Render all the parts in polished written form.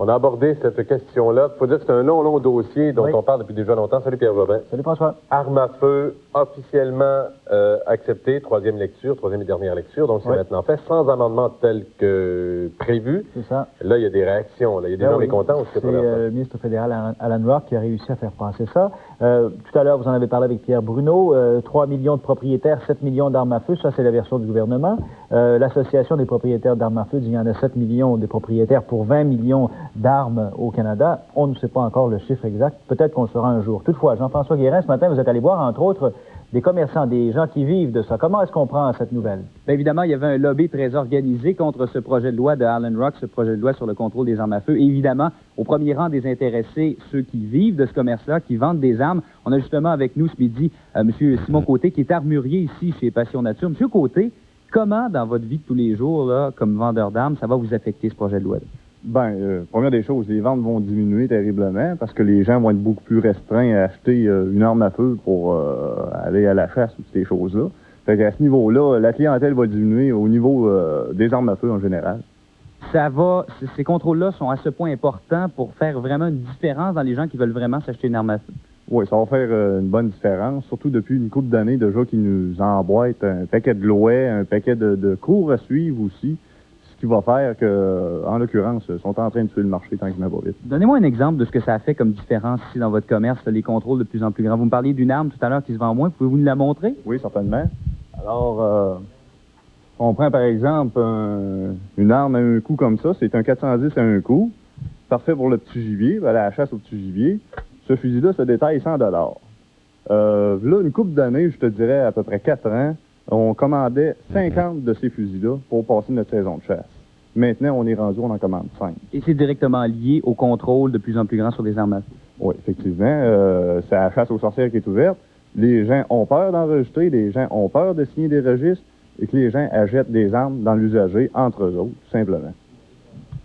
On a abordé cette question-là. Il faut dire que c'est un long dossier dont on parle depuis déjà longtemps. Salut Pierre Jobin. Salut François. Armes à feu officiellement acceptées, troisième et dernière lecture, donc c'est maintenant fait, sans amendement tel que prévu. C'est ça. Là, il y a des réactions, là. Il y a des gens mécontents aussi. C'est le ministre fédéral Alan Rock qui a réussi à faire passer ça. Tout à l'heure, vous en avez parlé avec Pierre Bruno, 3 millions de propriétaires, 7 millions d'armes à feu, ça c'est la version du gouvernement. L'Association des propriétaires d'armes à feu dit qu'il y en a 7 millions de propriétaires pour 20 millions d'armes au Canada. On ne sait pas encore le chiffre exact. Peut-être qu'on le saura un jour. Toutefois, Jean-François Guérin, ce matin, vous êtes allé voir, entre autres, des commerçants, des gens qui vivent de ça. Comment est-ce qu'on prend cette nouvelle? Bien évidemment, il y avait un lobby très organisé contre ce projet de loi de Alan Rock, ce projet de loi sur le contrôle des armes à feu. Et évidemment, au premier rang des intéressés, ceux qui vivent de ce commerce-là, qui vendent des armes. On a justement avec nous ce midi M. Simon Côté, qui est armurier ici chez Passion Nature. M. Côté, comment, dans votre vie de tous les jours, là, comme vendeur d'armes, ça va vous affecter, ce projet de loi-là? Bien, première des choses, les ventes vont diminuer terriblement parce que les gens vont être beaucoup plus restreints à acheter une arme à feu pour aller à la chasse ou ces choses-là. Fait qu'à ce niveau-là, la clientèle va diminuer au niveau des armes à feu en général. Ça va, ces contrôles-là sont à ce point importants pour faire vraiment une différence dans les gens qui veulent vraiment s'acheter une arme à feu. Oui, ça va faire une bonne différence, surtout depuis une couple d'années déjà qui nous emboîtent un paquet de lois, un paquet de cours à suivre aussi. Qui va faire que, en l'occurrence, sont en train de tuer le marché tant qu'ils ne va vite. Donnez-moi un exemple de ce que ça a fait comme différence ici dans votre commerce, les contrôles de plus en plus grands. Vous me parliez d'une arme tout à l'heure qui se vend moins. Pouvez-vous nous la montrer? Oui, certainement. Alors, on prend par exemple une arme à un coup comme ça. C'est un 410 à un coup. Parfait pour le petit gibier, aller à la chasse au petit gibier. Ce fusil-là se détaille 100 $. Là, une couple d'années, je te dirais à peu près 4 ans, on commandait 50 de ces fusils-là pour passer notre saison de chasse. Maintenant, on est rendu, on en commande 5. Et c'est directement lié au contrôle de plus en plus grand sur des armes à feu. Oui, effectivement. C'est la chasse aux sorcières qui est ouverte. Les gens ont peur d'enregistrer, les gens ont peur de signer des registres et que les gens achètent des armes dans l'usager entre eux autres, tout simplement.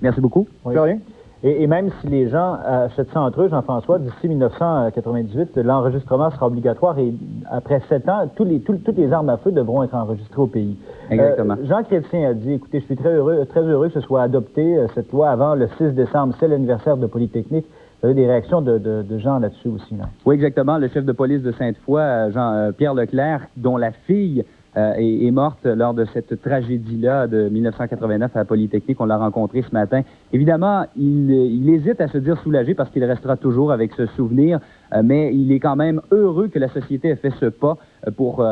Merci beaucoup. Oui. C'est rien. Et même si les gens achètent ça entre eux, Jean-François, d'ici 1998, l'enregistrement sera obligatoire et après 7 ans, toutes les armes à feu devront être enregistrées au pays. Exactement. Jean Chrétien a dit, écoutez, je suis très heureux que ce soit adopté, cette loi, avant le 6 décembre. C'est l'anniversaire de Polytechnique. Vous avez des réactions de gens là-dessus aussi, là. Oui, exactement. Le chef de police de Sainte-Foy, Pierre Leclerc, dont la fille est morte lors de cette tragédie-là de 1989 à la Polytechnique. On l'a rencontré ce matin. Évidemment, il hésite à se dire soulagé parce qu'il restera toujours avec ce souvenir, mais il est quand même heureux que la société ait fait ce pas pour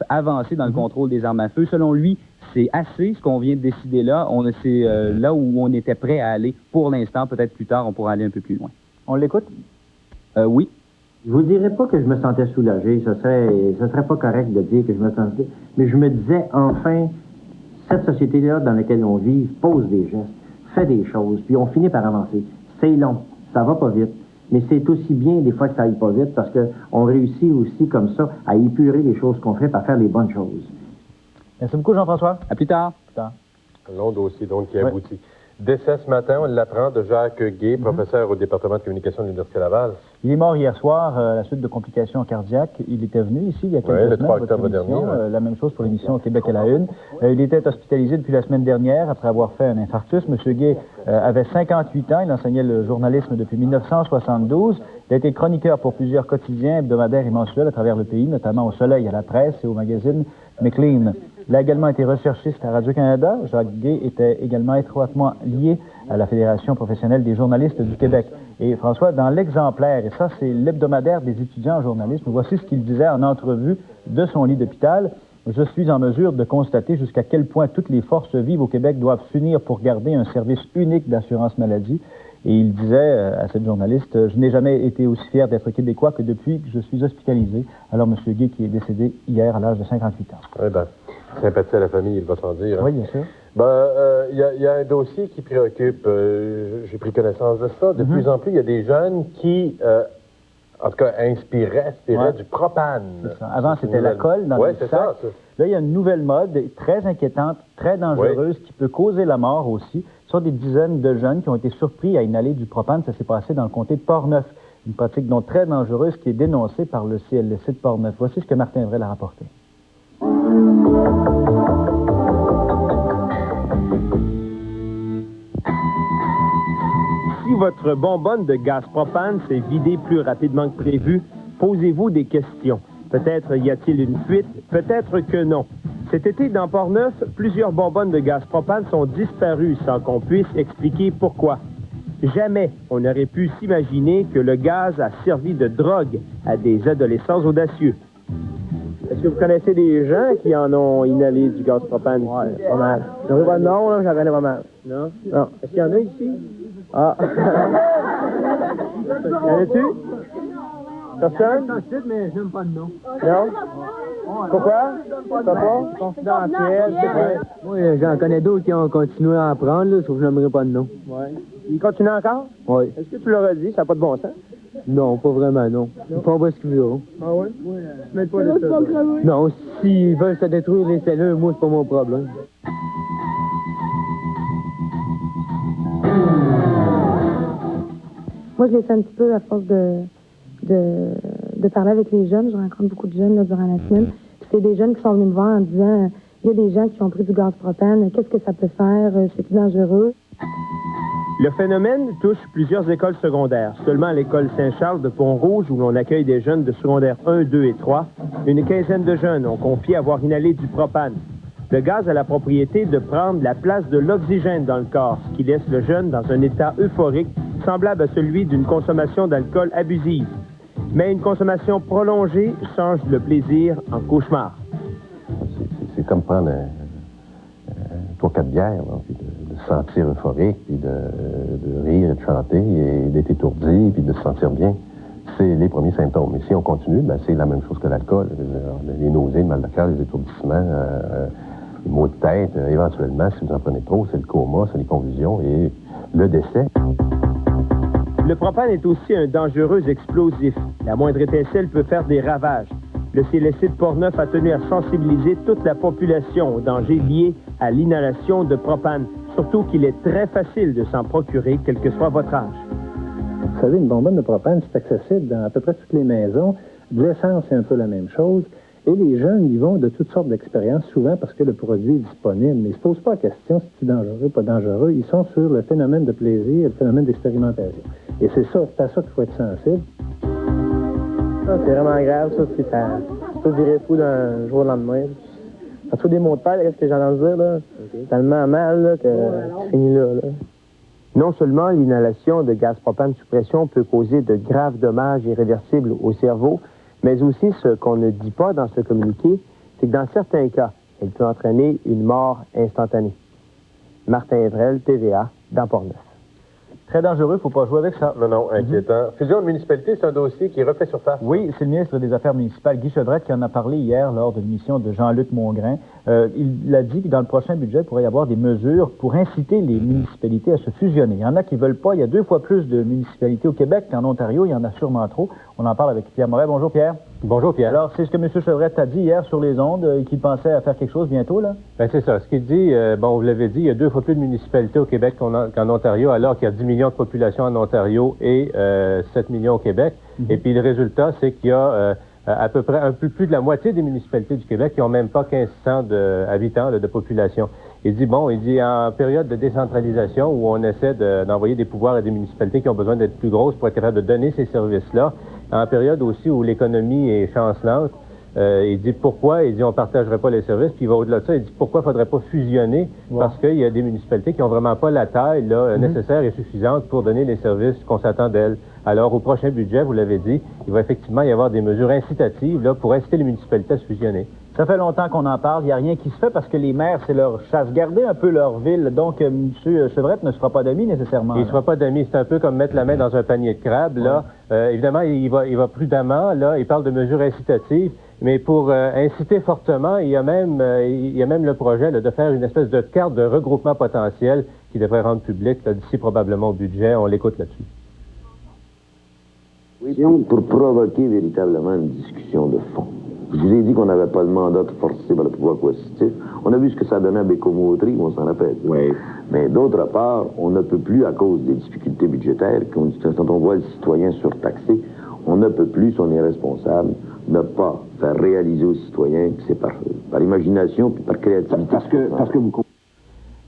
avancer dans le contrôle des armes à feu. Selon lui, c'est assez ce qu'on vient de décider là. C'est là où on était prêt à aller pour l'instant. Peut-être plus tard, on pourra aller un peu plus loin. On l'écoute? Oui. Je vous dirais pas que je me sentais soulagé, ce serait pas correct de dire que je me sentais, mais je me disais, enfin, cette société-là dans laquelle on vit pose des gestes, fait des choses, puis on finit par avancer. C'est long, ça va pas vite, mais c'est aussi bien des fois que ça aille pas vite parce qu'on réussit aussi comme ça à épurer les choses qu'on fait, à faire les bonnes choses. Merci beaucoup, Jean-François. À plus tard. Plus tard. Un long dossier, donc, qui aboutit. Décès ce matin, on l'apprend, de Jacques Gay, professeur au département de communication de l'Université Laval. Il est mort hier soir à la suite de complications cardiaques. Il était venu ici il y a quelques le semaines. 3 octobre dernier. La même chose pour l'émission au Québec à la Une. Il était hospitalisé depuis la semaine dernière après avoir fait un infarctus. M. Gay avait 58 ans. Il enseignait le journalisme depuis 1972. Il a été chroniqueur pour plusieurs quotidiens, hebdomadaires et mensuels à travers le pays, notamment au Soleil, à la Presse et au magazine McLean. Il a également été recherchiste à Radio-Canada. Jacques Gay était également étroitement lié à la Fédération professionnelle des journalistes du Québec. Et François, dans l'exemplaire, et ça c'est l'hebdomadaire des étudiants en journalisme, voici ce qu'il disait en entrevue de son lit d'hôpital. Je suis en mesure de constater jusqu'à quel point toutes les forces vives au Québec doivent s'unir pour garder un service unique d'assurance maladie. Et il disait à cette journaliste, je n'ai jamais été aussi fier d'être québécois que depuis que je suis hospitalisé. Alors, M. Gay, qui est décédé hier à l'âge de 58 ans. Eh bien, sympathie à la famille, il va sans dire. Hein. Oui, bien sûr. Il y a un dossier qui préoccupe, j'ai pris connaissance de ça. De plus en plus, il y a des jeunes qui, en tout cas, aspiraient du propane. Avant, c'était la colle dans le sac. Ça. Là, il y a une nouvelle mode très inquiétante, très dangereuse, qui peut causer la mort aussi. Ce sont des dizaines de jeunes qui ont été surpris à inhaler du propane. Ça s'est passé dans le comté de Portneuf. Une pratique donc très dangereuse qui est dénoncée par le CLSC de Portneuf. Voici ce que Martin Vrel a rapporté. votre bonbonne de gaz propane s'est vidée plus rapidement que prévu, posez-vous des questions. Peut-être y a-t-il une fuite, peut-être que non. Cet été, dans Port-Neuf, plusieurs bonbonnes de gaz propane sont disparues sans qu'on puisse expliquer pourquoi. Jamais on n'aurait pu s'imaginer que le gaz a servi de drogue à des adolescents audacieux. Est-ce que vous connaissez des gens qui en ont inhalé du gaz propane? Oui, pas mal. J'aurais pas de nom, là, j'en connais pas mal. Non? Non. Est-ce qu'il y en a ici? Ah. Y'en a-tu? Personne? mais je n'aime pas de nom. Non? Pourquoi? Pas? Confidentiel? Moi, j'en connais d'autres qui ont continué à en prendre, là, sauf que je n'aimerais pas de nom. Oui. Ils continuent encore? Oui. Est-ce que tu leur as dit? Ça n'a pas de bon sens? Non, pas vraiment, non. Ils font pas ce qu'ils veulent. Ah oui? Mais pas de ça. Non, s'ils veulent se détruire les cellules, moi, c'est pas mon problème. Moi, je l'ai fait un petit peu à force de parler avec les jeunes. Je rencontre beaucoup de jeunes là, durant la semaine. Puis c'est des jeunes qui sont venus me voir en disant il y a des gens qui ont pris du gaz propane, qu'est-ce que ça peut faire? C'est dangereux. Le phénomène touche plusieurs écoles secondaires. Seulement à l'école Saint-Charles de Pont-Rouge, où l'on accueille des jeunes de secondaire 1, 2 et 3, une quinzaine de jeunes ont confié avoir inhalé du propane. Le gaz a la propriété de prendre la place de l'oxygène dans le corps, ce qui laisse le jeune dans un état euphorique, semblable à celui d'une consommation d'alcool abusive. Mais une consommation prolongée change le plaisir en cauchemar. C'est comme prendre un 3-4 bières, là, puis de se sentir euphorique, puis de rire et de chanter, et d'être étourdi, puis de se sentir bien. C'est les premiers symptômes. Mais si on continue, ben, c'est la même chose que l'alcool. Les nausées, le mal de cœur, les étourdissements, les maux de tête, éventuellement, si vous en prenez trop, c'est le coma, c'est les convulsions et le décès. Le propane est aussi un dangereux explosif. La moindre étincelle peut faire des ravages. Le CLSC de Port-Neuf a tenu à sensibiliser toute la population aux dangers liés à l'inhalation de propane, surtout qu'il est très facile de s'en procurer, quel que soit votre âge. Vous savez, une bonbonne de propane, c'est accessible dans à peu près toutes les maisons. De l'essence, c'est un peu la même chose. Et les jeunes y vont de toutes sortes d'expériences, souvent parce que le produit est disponible. Mais ils ne se posent pas la question si c'est dangereux ou pas dangereux. Ils sont sur le phénomène de plaisir, le phénomène d'expérimentation. Et c'est à ça qu'il faut être sensible. Ça, c'est vraiment grave, ça. Tu peux virer fou d'un jour au lendemain. Ça te fait des mots de tête, qu'est-ce que j'ai entendu dire, là? Okay. Tellement mal, là, que c'est fini là. Non seulement l'inhalation de gaz propane sous pression peut causer de graves dommages irréversibles au cerveau, mais aussi ce qu'on ne dit pas dans ce communiqué, c'est que dans certains cas, elle peut entraîner une mort instantanée. Martin Evrel, TVA, dans Port-Neuf. Très dangereux, il ne faut pas jouer avec ça. Non, inquiétant. Fusion de municipalité, c'est un dossier qui refait surface. Oui, c'est le ministre des Affaires municipales, Guy Chevrette, qui en a parlé hier lors de l'émission de Jean-Luc Mongrain. Il a dit que dans le prochain budget, il pourrait y avoir des mesures pour inciter les municipalités à se fusionner. Il y en a qui ne veulent pas. Il y a 2 fois plus de municipalités au Québec qu'en Ontario. Il y en a sûrement trop. On en parle avec Pierre Moret. Bonjour, Pierre. Bonjour, Pierre. Alors, c'est ce que M. Chevrette a dit hier sur les ondes, qu'il pensait à faire quelque chose bientôt, là? Bien, c'est ça. Ce qu'il dit, vous l'avez dit, il y a 2 fois plus de municipalités au Québec qu'en Ontario, alors qu'il y a 10 millions de population en Ontario et 7 millions au Québec. Et puis, le résultat, c'est qu'il y a à peu près un peu plus de la moitié des municipalités du Québec qui n'ont même pas 1500 habitants de population. Il dit, en période de décentralisation où on essaie d'envoyer des pouvoirs à des municipalités qui ont besoin d'être plus grosses pour être capables de donner ces services-là, en période aussi où l'économie est chancelante, il dit pourquoi, il dit on ne partagerait pas les services, puis il va au-delà de ça, il dit pourquoi il ne faudrait pas fusionner, parce qu'il y a des municipalités qui n'ont vraiment pas la taille nécessaire et suffisante pour donner les services qu'on s'attend d'elles. Alors, au prochain budget, vous l'avez dit, il va effectivement y avoir des mesures incitatives là, pour inciter les municipalités à se fusionner. Ça fait longtemps qu'on en parle, il n'y a rien qui se fait parce que les maires, c'est leur chasse gardée un peu leur ville. Donc, M. Chevrette ne se fera pas d'amis nécessairement. Il ne se fera pas d'amis, c'est un peu comme mettre la main dans un panier de crabes. Là. Évidemment, il va prudemment, là, il parle de mesures incitatives, mais pour inciter fortement, il y a même le projet là, de faire une espèce de carte de regroupement potentiel qui devrait rendre public d'ici probablement au budget. On l'écoute là-dessus. Oui, pour provoquer véritablement une discussion de fond. Je vous ai dit qu'on n'avait pas le mandat de forcer par le pouvoir coercitif. On a vu ce que ça donnait à Bécomo-Autry, on s'en rappelle. Oui. Mais d'autre part, on ne peut plus, à cause des difficultés budgétaires, quand on voit le citoyen surtaxé, on ne peut plus, si on est responsable, ne pas faire réaliser aux citoyens que c'est par imagination puis par créativité. Parce que vous...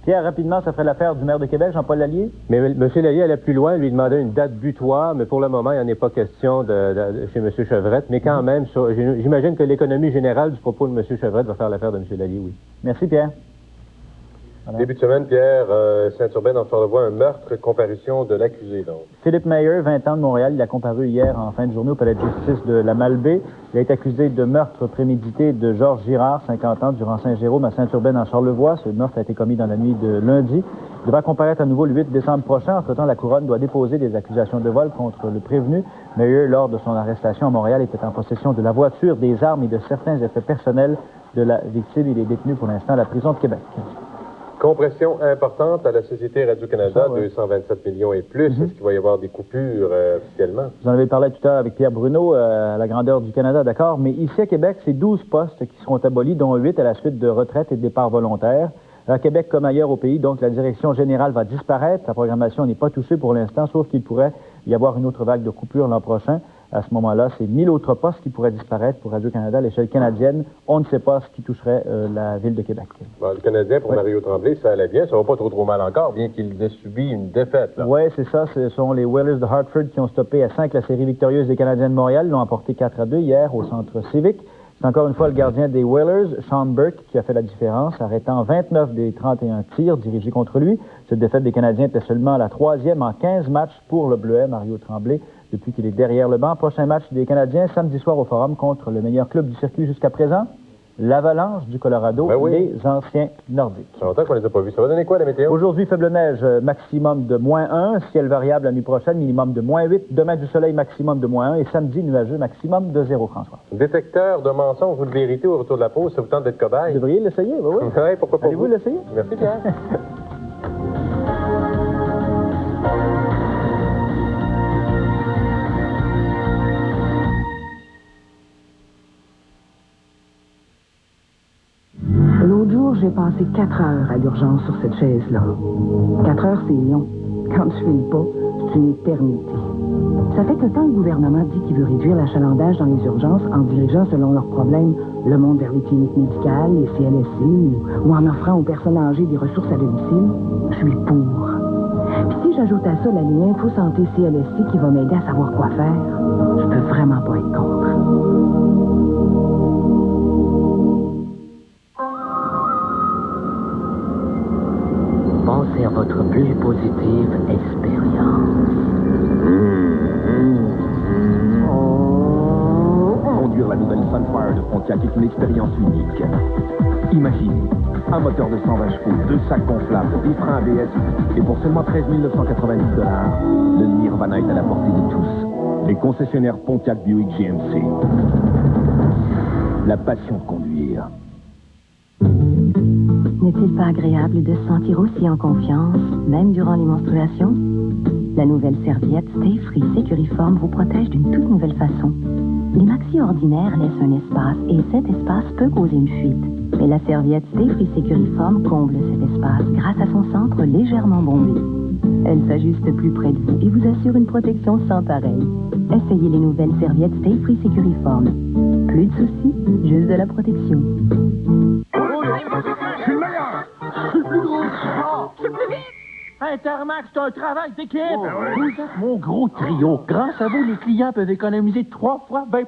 Pierre, rapidement, ça ferait l'affaire du maire de Québec, Jean-Paul Lallier? Mais M. Lallier allait plus loin, lui demandait une date butoir, mais pour le moment, il n'y en est pas question chez M. Chevrette. Mais quand même, j'imagine que l'économie générale du propos de M. Chevrette va faire l'affaire de M. Lallier, oui. Merci, Pierre. Voilà. Début de semaine, Pierre, Saint-Urbain, dans Charlevoix, un meurtre, comparution de l'accusé, donc. Philippe Meyer, 20 ans de Montréal, il a comparu hier en fin de journée au palais de justice de la Malbaie. Il a été accusé de meurtre prémédité de Georges Girard, 50 ans, durant Saint-Jérôme à Saint-Urbain, en Charlevoix. Ce meurtre a été commis dans la nuit de lundi. Il devra comparaître à nouveau le 8 décembre prochain. Entre-temps, la Couronne doit déposer des accusations de vol contre le prévenu. Meyer, lors de son arrestation à Montréal, était en possession de la voiture, des armes et de certains effets personnels de la victime. Il est détenu pour l'instant à la prison de Québec. Compression importante à la Société Radio-Canada, 227 millions et plus. Est-ce qu'il va y avoir des coupures officiellement? Vous en avez parlé tout à l'heure avec Pierre Bruno, à la grandeur du Canada, d'accord, mais ici à Québec, c'est 12 postes qui seront abolis, dont 8 à la suite de retraites et de départs volontaires. À Québec comme ailleurs au pays, donc la direction générale va disparaître. La programmation n'est pas touchée pour l'instant, sauf qu'il pourrait y avoir une autre vague de coupures l'an prochain. À ce moment-là, c'est 1000 autres postes qui pourraient disparaître pour Radio-Canada à l'échelle canadienne. On ne sait pas ce qui toucherait la ville de Québec. Bon, le Canadien, pour Mario Tremblay, ça allait bien. Ça va pas trop mal encore, bien qu'il ait subi une défaite. Oui, c'est ça. Ce sont les Whalers de Hartford qui ont stoppé à 5 la série victorieuse des Canadiens de Montréal. Ils l'ont emporté 4-2 hier au centre civique. C'est encore une fois le gardien des Whalers, Sean Burke, qui a fait la différence, arrêtant 29 des 31 tirs dirigés contre lui. Cette défaite des Canadiens était seulement la 3e en 15 matchs pour le Bleuet, Mario Tremblay, depuis qu'il est derrière le banc. Prochain match des Canadiens, samedi soir au Forum contre le meilleur club du circuit jusqu'à présent, l'Avalanche du Colorado, les anciens Nordiques. Ça fait longtemps qu'on les a pas vus. Ça va donner quoi, la météo? Aujourd'hui, faible neige, maximum de -1, ciel variable la nuit prochaine, minimum de -8, demain du soleil, maximum de -1, et samedi, nuageux, maximum de 0, François. Détecteur de mensonges ou de vérité au retour de la pause, ça vous tente d'être cobaye? Vous devriez l'essayer, oui. Oui, pourquoi pas? Allez-vous l'essayer? Merci, Pierre. L'autre jour, j'ai passé 4 heures à l'urgence sur cette chaise-là. 4 heures, c'est long. Quand tu files pas, c'est une éternité. Ça fait que quand le gouvernement dit qu'il veut réduire l'achalandage dans les urgences en dirigeant, selon leurs problèmes, le monde vers les cliniques médicales, les CLSC, ou en offrant aux personnes âgées des ressources à domicile, je suis pour. Puis si j'ajoute à ça la ligne Info Santé CLSC qui va m'aider à savoir quoi faire, je peux vraiment pas être contre. Pensez à votre plus positive expérience. Conduire la nouvelle Sunfire de Pontiac est une expérience unique. Imaginez, un moteur de 120 chevaux, 2 sacs gonflables, des freins ABS, et pour seulement 13 990 $, le Nirvana est à la portée de tous. Les concessionnaires Pontiac Buick GMC. La passion de conduire. N'est-il pas agréable de se sentir aussi en confiance, même durant les menstruations? La nouvelle serviette Stay Free Securiform vous protège d'une toute nouvelle façon. Les maxi ordinaires laissent un espace et cet espace peut causer une fuite. Mais la serviette Stay Free Securiform comble cet espace grâce à son centre légèrement bombé. Elle s'ajuste plus près de vous et vous assure une protection sans pareil. Essayez les nouvelles serviettes Stay Free Securiform. Plus de soucis, juste de la protection. Je suis le meilleur! Je suis le plus gros! Je suis plus vite! Intermax, c'est un travail d'équipe! Vous êtes mon gros trio. Grâce à vous, les clients peuvent économiser 3 fois 20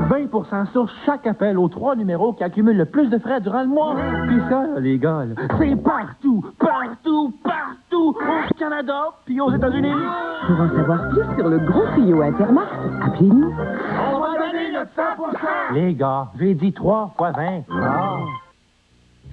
20 sur chaque appel aux 3 numéros qui accumulent le plus de frais durant le mois. Puis ça, les gars, c'est partout! Partout! Partout! Au Canada, puis aux États-Unis! Pour en savoir plus sur le gros trio Intermax, appelez-nous. On va donner notre 100%! Les gars, j'ai dit 3 fois 20.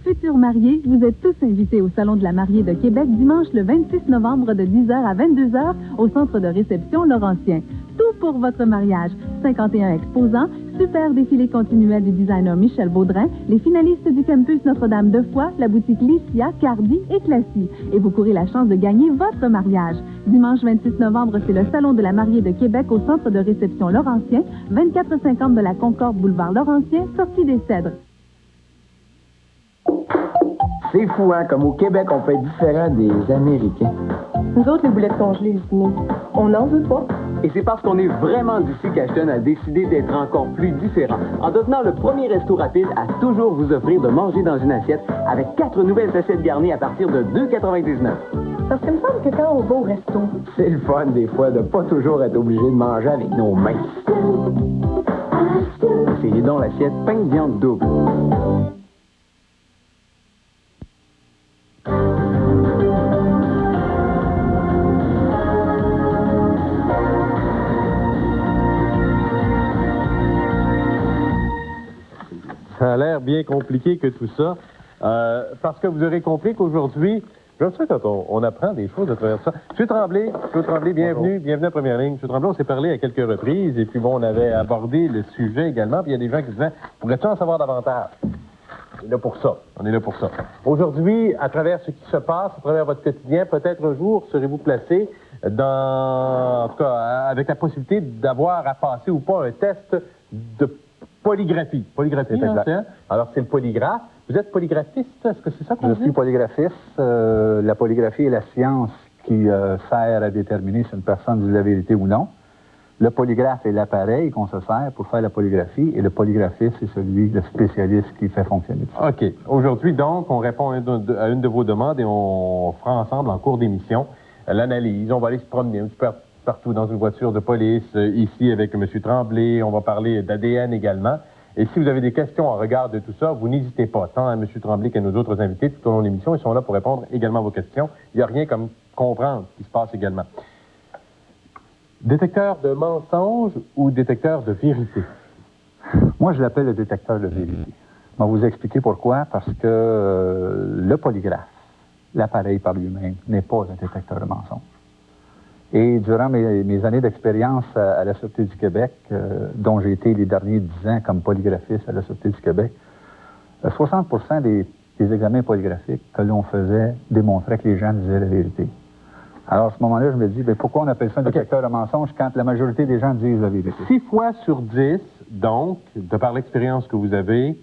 Futurs mariés, vous êtes tous invités au Salon de la mariée de Québec dimanche le 26 novembre de 10h à 22h au centre de réception Laurentien. Tout pour votre mariage. 51 exposants, super défilé continuel du designer Michel Baudrin, les finalistes du campus Notre-Dame de Foix, la boutique Licia, Cardi et Classy. Et vous courez la chance de gagner votre mariage. Dimanche 26 novembre, c'est le Salon de la mariée de Québec au centre de réception Laurentien, 2450 de la Concorde, boulevard Laurentien, sortie des Cèdres. C'est fou, hein, comme au Québec, on fait différent des Américains. Nous autres, les boulettes congelées, on n'en veut pas. Et c'est parce qu'on est vraiment d'ici qu'Ashton a décidé d'être encore plus différent, en devenant le premier resto rapide à toujours vous offrir de manger dans une assiette avec 4 nouvelles assiettes garnies à partir de 2,99. Parce qu'il me semble que quand on va au resto, C'est le fun, des fois, de pas toujours être obligé de manger avec nos mains. Essayez donc l'assiette pain de viande double. Ça a l'air bien compliqué que tout ça, parce que vous aurez compris qu'aujourd'hui, j'aime ça quand on apprend des choses à travers ça. M. Tremblay, bienvenue à Première Ligne. M. Tremblay, on s'est parlé à quelques reprises, et puis bon, on avait abordé le sujet également, puis il y a des gens qui disaient, pourrais-tu en savoir davantage? On est là pour ça. On est là pour ça. Aujourd'hui, à travers ce qui se passe, à travers votre quotidien, peut-être un jour serez-vous placé dans, en tout cas, avec la possibilité d'avoir à passer ou pas un test de polygraphie. Polygraphie, hein, c'est, hein? Alors, c'est le polygraphe. Vous êtes polygraphiste, est-ce que c'est ça qu'on dit? Je suis polygraphiste. La polygraphie est la science qui sert à déterminer si une personne dit la vérité ou non. Le polygraphe est l'appareil qu'on se sert pour faire la polygraphie, et le polygraphiste, c'est celui, le spécialiste qui fait fonctionner tout ça. OK. Aujourd'hui, donc, on répond à une de vos demandes et on fera ensemble, en cours d'émission, l'analyse. On va aller se promener un petit peu partout dans une voiture de police, ici avec M. Tremblay. On va parler d'ADN également. Et si vous avez des questions en regard de tout ça, vous n'hésitez pas, tant à M. Tremblay qu'à nos autres invités tout au long de l'émission. Ils sont là pour répondre également à vos questions. Il n'y a rien comme comprendre ce qui se passe également. Détecteur de mensonges ou détecteur de vérité? Moi, je l'appelle le détecteur de vérité. Je vais vous expliquer pourquoi. Parce que le polygraphe, l'appareil par lui-même, n'est pas un détecteur de mensonges. Et durant mes années d'expérience à la Sûreté du Québec, dont j'ai été les derniers 10 ans comme polygraphiste à la Sûreté du Québec, 60% des examens polygraphiques que l'on faisait démontraient que les gens disaient la vérité. Alors, à ce moment-là, je me dis, bien, pourquoi on appelle ça un détecteur de mensonges quand la majorité des gens disent la vérité? 6 fois sur 10, donc, de par l'expérience que vous avez,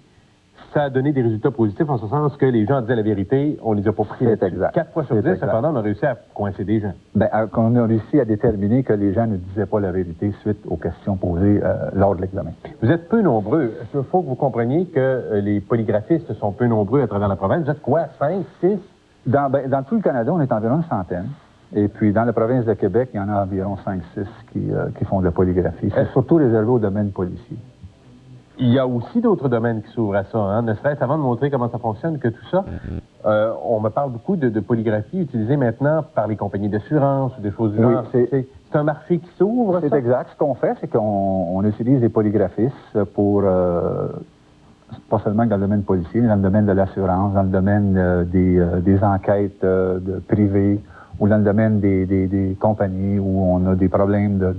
ça a donné des résultats positifs en ce sens que les gens disaient la vérité, on les a pas pris. C'est exact. 4 fois sur 10, cependant, on a réussi à coincer des gens. Bien, on a réussi à déterminer que les gens ne disaient pas la vérité suite aux questions posées lors de l'examen. Vous êtes peu nombreux. Il faut que vous compreniez que les polygraphistes sont peu nombreux à travers la province. Vous êtes quoi, 5, 6? Dans tout le Canada, on est environ une centaine. Et puis, dans la province de Québec, il y en a environ 5-6 qui font de la polygraphie. C'est surtout réservé au domaine policier. Il y a aussi d'autres domaines qui s'ouvrent à ça, hein? Ne serait-ce avant de montrer comment ça fonctionne que tout ça. On me parle beaucoup de polygraphie utilisée maintenant par les compagnies d'assurance ou des choses du genre. C'est un marché qui s'ouvre, c'est exact. Ce qu'on fait, c'est qu'on utilise des polygraphistes pour, pas seulement dans le domaine policier, mais dans le domaine de l'assurance, dans le domaine des enquêtes privées, ou dans le domaine des compagnies où on a des problèmes de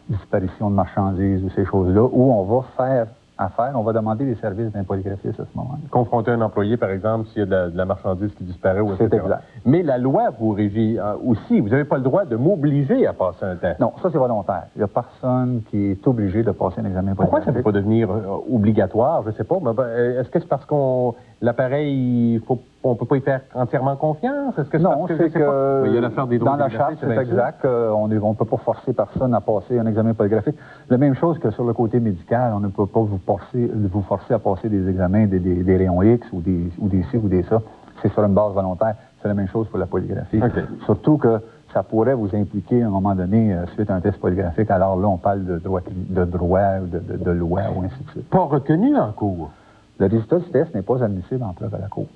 disparition de marchandises ou ces choses-là, où on va faire affaire, on va demander les services d'un polygraphiste à ce moment-là. Confronter un employé, par exemple, s'il y a de la marchandise qui disparaît ou etc. C'est exact. Mais la loi vous régit aussi. Vous n'avez pas le droit de m'obliger à passer un test. Non, ça c'est volontaire. Il n'y a personne qui est obligé de passer un examen polygraphique. Pourquoi ça ne peut pas devenir obligatoire? Je ne sais pas. Est-ce que c'est parce qu'on l'appareil, on ne peut pas y faire entièrement confiance? Est-ce que non, c'est que il y a l'affaire des droits dans la charte, c'est exact. On ne peut pas forcer personne à passer un examen polygraphique. La même chose que sur le côté médical, on ne peut pas vous forcer à passer des examens des rayons X ou des ci ou des ça. C'est sur une base volontaire. C'est la même chose pour la polygraphie. Okay. Surtout que ça pourrait vous impliquer à un moment donné suite à un test polygraphique. Alors là, on parle de droit de loi ou ainsi de suite. Pas reconnu en cours. Le résultat du test n'est pas admissible en preuve à la cour.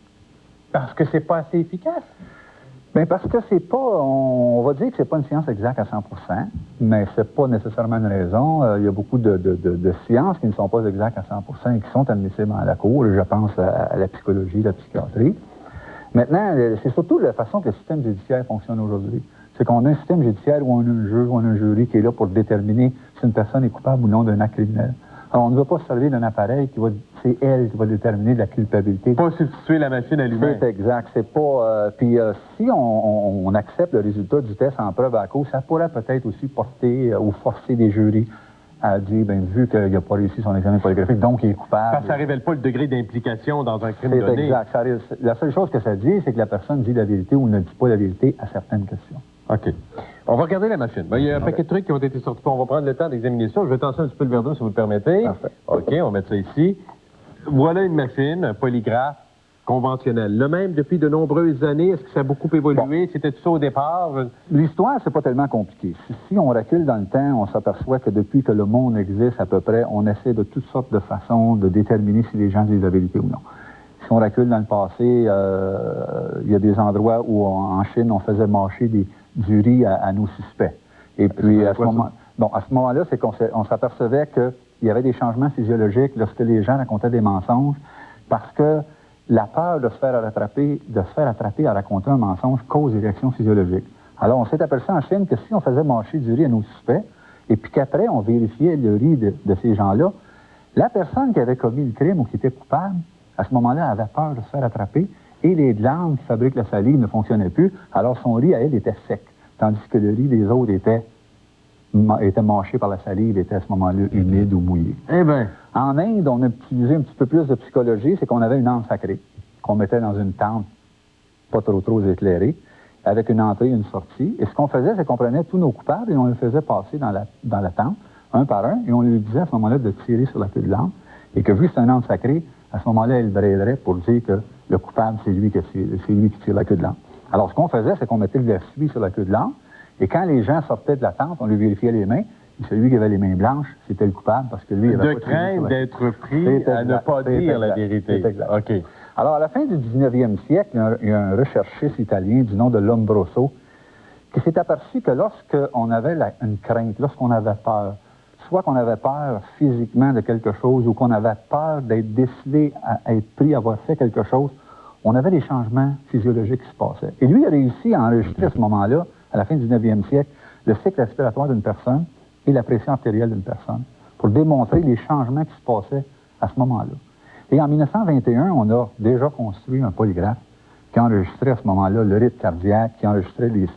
Parce que c'est pas assez efficace? Bien, parce que c'est pas... On va dire que c'est pas une science exacte à 100%, mais c'est pas nécessairement une raison. Il y a beaucoup de sciences qui ne sont pas exactes à 100% et qui sont admissibles à la cour. Je pense à la psychologie, la psychiatrie. Maintenant, c'est surtout la façon que le système judiciaire fonctionne aujourd'hui. C'est qu'on a un système judiciaire où on a un juge ou on a un jury qui est là pour déterminer si une personne est coupable ou non d'un acte criminel. Alors, on ne va pas se servir d'un appareil c'est elle qui va déterminer la culpabilité. Pas substituer la machine à l'humain. C'est exact. C'est pas... Puis si on accepte le résultat du test en preuve à la cour, ça pourrait peut-être aussi porter ou forcer des jurys à dire, bien, vu qu'il n'a pas réussi son examen polygraphique, donc il est coupable. Parce que ça ne révèle pas le degré d'implication dans un crime donné. C'est exact. La seule chose que ça dit, c'est que la personne dit la vérité ou ne dit pas la vérité à certaines questions. OK. On va regarder la machine. Ben, il y a un paquet de trucs qui ont été sortis. On va prendre le temps d'examiner ça. Je vais tasser un petit peu le verre d'eau, si vous le permettez. Parfait. OK, on va mettre ça ici. Voilà une machine, un polygraphe conventionnel. Le même depuis de nombreuses années. Est-ce que ça a beaucoup évolué? C'était tout ça au départ? L'histoire, c'est pas tellement compliqué. Si on recule dans le temps, on s'aperçoit que depuis que le monde existe à peu près, on essaie de toutes sortes de façons de déterminer si les gens disent la vérité ou non. Si on recule dans le passé, il y a des endroits où, en Chine, on faisait mâcher du riz à nos suspects. Et puis, à ce moment-là, c'est qu'on s'apercevait qu'il y avait des changements physiologiques lorsque les gens racontaient des mensonges, parce que la peur de se faire attraper à raconter un mensonge cause des réactions physiologiques. Alors, on s'est aperçu en Chine que si on faisait mâcher du riz à nos suspects, et puis qu'après, on vérifiait le riz de ces gens-là, la personne qui avait commis le crime ou qui était coupable, à ce moment-là, elle avait peur de se faire attraper, et les glandes qui fabriquent la salive ne fonctionnaient plus, alors son riz, à elle, était sec, tandis que le riz des autres était mâché par la salive, était à ce moment-là humide ou mouillé. Eh bien. En Inde, on a utilisé un petit peu plus de psychologie, c'est qu'on avait une âme sacrée, qu'on mettait dans une tente pas trop éclairée, avec une entrée et une sortie. Et ce qu'on faisait, c'est qu'on prenait tous nos coupables et on les faisait passer dans la tente, un par un, et on lui disait à ce moment-là de tirer sur la queue de l'âme, et que vu que c'est un âme sacrée, à ce moment-là, elle brailerait pour dire que le coupable, c'est lui qui tire la queue de l'âme. Alors, ce qu'on faisait, c'est qu'on mettait le suie sur la queue de l'âme, et quand les gens sortaient de la tente, on lui vérifiait les mains, et celui qui avait les mains blanches, c'était le coupable, parce que lui, il avait de crainte d'être pris à ne pas dire la vérité. OK. Alors, à la fin du 19e siècle, il y a un recherchiste italien du nom de Lombroso qui s'est aperçu que lorsqu'on avait une crainte, lorsqu'on avait peur, soit qu'on avait peur physiquement de quelque chose ou qu'on avait peur d'être décidé à être pris, à avoir fait quelque chose, on avait des changements physiologiques qui se passaient. Et lui a réussi à enregistrer à ce moment-là, à la fin du 19e siècle, le cycle respiratoire d'une personne et la pression artérielle d'une personne, pour démontrer les changements qui se passaient à ce moment-là. Et en 1921, on a déjà construit un polygraphe qui enregistrait à ce moment-là le rythme cardiaque, qui enregistrait les